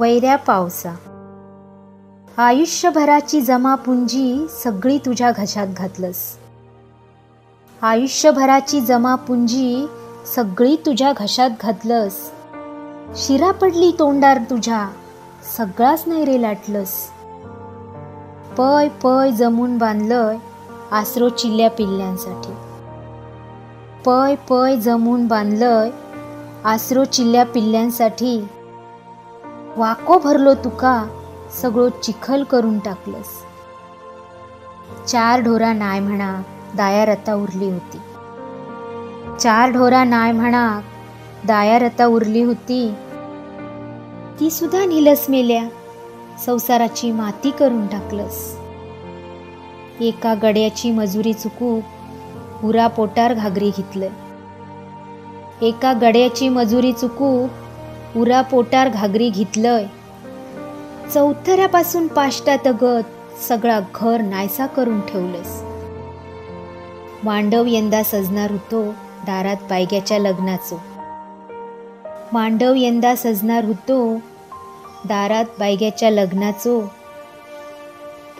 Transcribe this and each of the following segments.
वैऱ्या पावसा. आयुष्यभराची जमापुंजी सगळी तुझ्या घशात घातलंस. आयुष्यभराची जमापुंजी सगळी तुझ्या घशात घातलंस. शिरा पडली तोंडार तुझ्या, सगळाच नाही रे लाटलंस. पय पय जमून बांधलंय आसरो चिल्ल्या पिल्ल्यांसाठी. पय पय जमून बांधलंय आसरो चिल्ल्या पिल्ल्यांसाठी. वाको भरलो तुका, सगळं चिखल करून टाकलंस. चार ढोरा नाय म्हणा दाया रता उरली होती. चार ढोरा नाय म्हणा दाया रता उरली होती. ती सुद्धा निलस मेल्या, संसाराची माती करून टाकलंस. एका गड्याची मजुरी चुकूक उरा पोटार घागरी घेतलं. एका गड्याची मजुरी चुकूक उरा पोटार घागरी घेतलंय. चौथऱ्यापासून पाष्टा तगत सगळा घर नायसा करून ठेवलंस. मांडव यंदा सजणार होतो दारात बायग्याच्या लग्नाचो. मांडव यंदा सजणार होतो दारात बायग्याच्या लग्नाचो.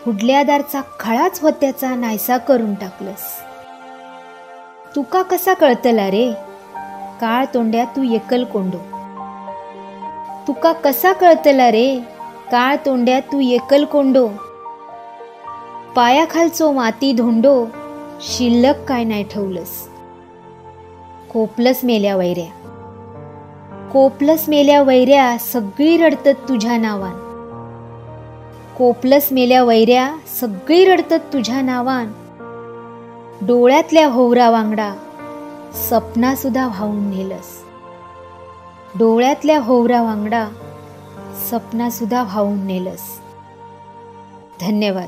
फुडल्या दारचा खळाच होत्याचा नायसा करून टाकलंस. तुका कसा कळतला रे काळ तोंड्या तू एकल कोंडो. तुका कसा कळतला रे काळ तोंड्या तू एकल कोंडो. पायाखालचो माती धोंडो शिल्लक काय नाही ठेवलंस. कोपलस मेल्या वैऱ्या. कोपलस मेल्या वैऱ्या सगळी रडतत तुझ्या नावान. कोपलस मेल्या वैऱ्या सगळी रडतत तुझ्या नावान. डोळ्यातल्या होवरा वांगडा सपना सुद्धा वाहून नेलस. डोळ्यातल्या होवरा वांगडा सपना सुद्धा वाहून नेलस. धन्यवाद.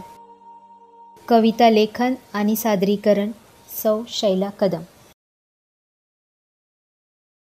कविता लेखन आणि सादरीकरण सौ शैला कदम.